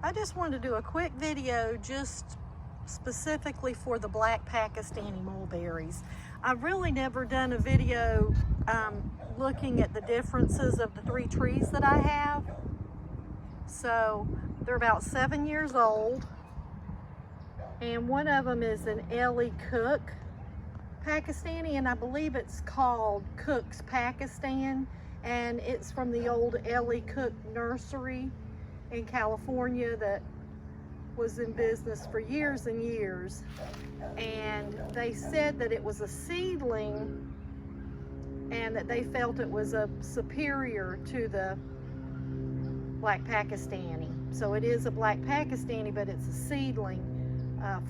I just wanted to do a quick video just specifically for the black Pakistani mulberries. I've really never done a video looking at the differences of the three trees that I have. So they're about 7 years old, and one of them is an Cooke Pakistani, and I believe it's called Cooke's Pakistan, and it's from the old Cooke nursery in California that was in business for years and years. And they said that it was a seedling and that they felt it was superior to the black Pakistani. So it is a black Pakistani, but it's a seedling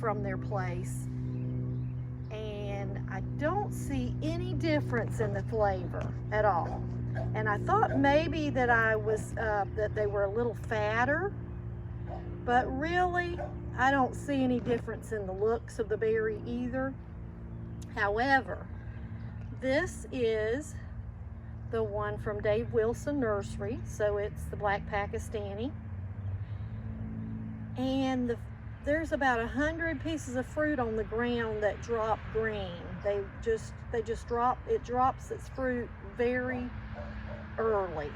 from their place. And I don't see any difference in the flavor at all. And I thought maybe that that they were a little fatter, but really I don't see any difference in the looks of the berry either. However, this is the one from Dave Wilson Nursery, so it's the black Pakistani, and there's about 100 pieces of fruit on the ground that drop green. It drops its fruit very early,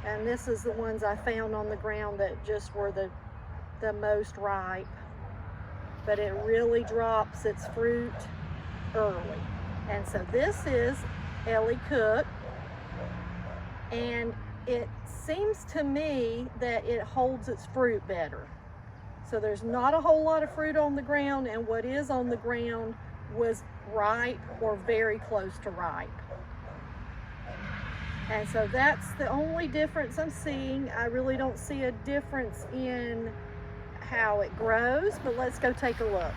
and this is the ones I found on the ground that just were the most ripe, but it really drops its fruit early. And so this is Cooke, and it seems to me that it holds its fruit better. So there's not a whole lot of fruit on the ground, and what is on the ground was ripe or very close to ripe. And so that's the only difference I'm seeing. I really don't see a difference in how it grows, but let's go take a look.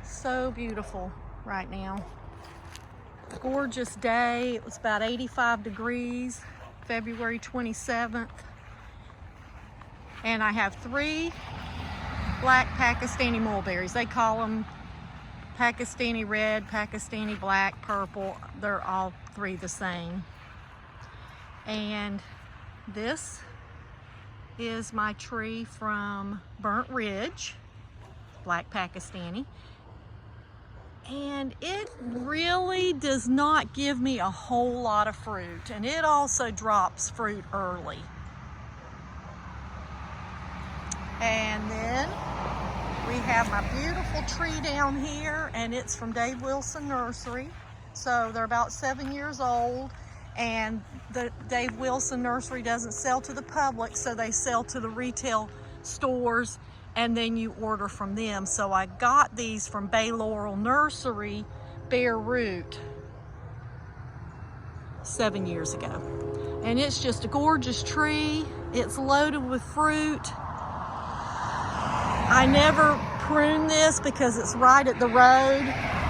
So beautiful right now. Gorgeous day. It was about 85 degrees, February 27th. And I have 3 black Pakistani mulberries. They call them Pakistani red, Pakistani black, purple. They're all 3 the same. And this is my tree from Burnt Ridge, black Pakistani. And it really does not give me a whole lot of fruit, and it also drops fruit early. And then we have my beautiful tree down here, and it's from Dave Wilson Nursery. So they're about 7 years old, and the Dave Wilson Nursery doesn't sell to the public, so they sell to the retail stores, and then you order from them. So I got these from Bay Laurel Nursery, bare root, 7 years ago. And it's just a gorgeous tree. It's loaded with fruit. I never prune this because it's right at the road,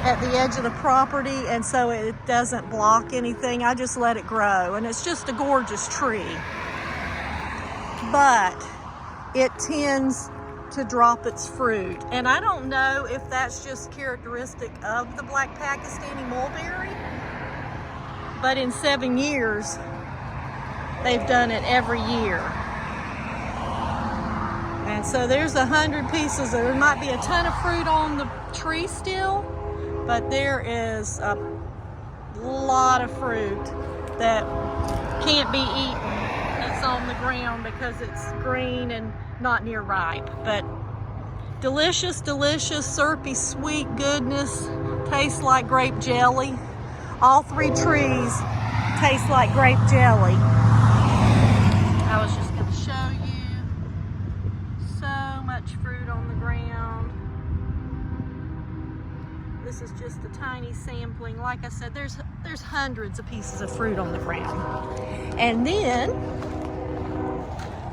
at the edge of the property, and so it doesn't block anything. I just let it grow, and it's just a gorgeous tree. But it tends to drop its fruit, and I don't know if that's just characteristic of the black Pakistani mulberry, but in 7 years they've done it every year. And so there's 100 pieces. There might be a ton of fruit on the tree still, but there is a lot of fruit that can't be eaten. It's on the ground because it's green and not near ripe. But delicious, delicious, syrupy, sweet goodness. Tastes like grape jelly. All 3 trees taste like grape jelly. I was just going to show you so much fruit on the ground. This is just a tiny sampling. Like I said, there's hundreds of pieces of fruit on the ground. And then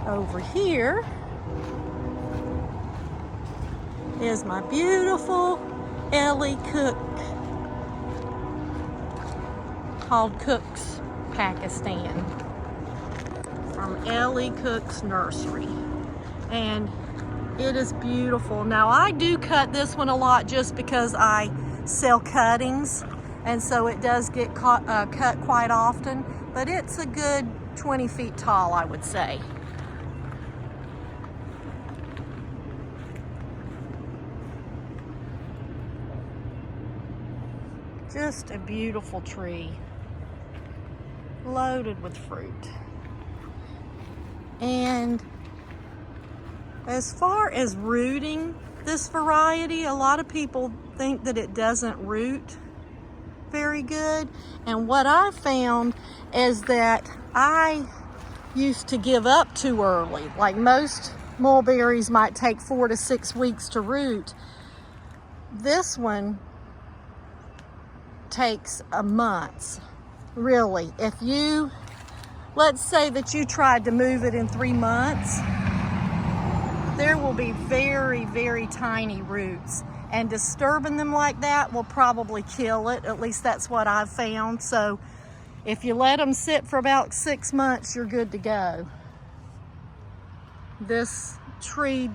over here is my beautiful Cooke, called Cooke's Pakistan, from Cooke's Nursery. And it is beautiful. Now I do cut this one a lot just because I sell cuttings, and so it does get cut quite often, but it's a good 20 feet tall, I would say. Just a beautiful tree, loaded with fruit. And as far as rooting this variety, a lot of people think that it doesn't root very good. And what I found is that I used to give up too early. Like most mulberries might take 4 to 6 weeks to root. This one takes a month, really. If you, let's say that you tried to move it in 3 months, there will be very, very tiny roots, and disturbing them like that will probably kill it. At least that's what I've found. So if you let them sit for about 6 months, you're good to go. This tree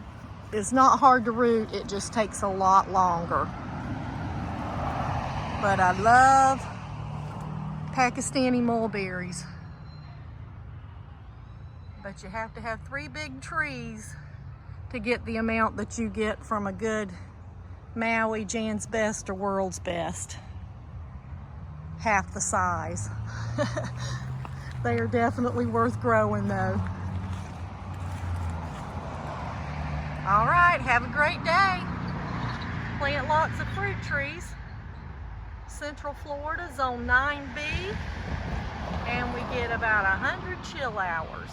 is not hard to root, it just takes a lot longer. But I love Pakistani mulberries. But you have to have 3 big trees to get the amount that you get from a good Maui, Jan's Best, or World's Best. Half the size. They are definitely worth growing though. All right, have a great day. Plant lots of fruit trees. Central Florida, Zone 9B, and we get about 100 chill hours.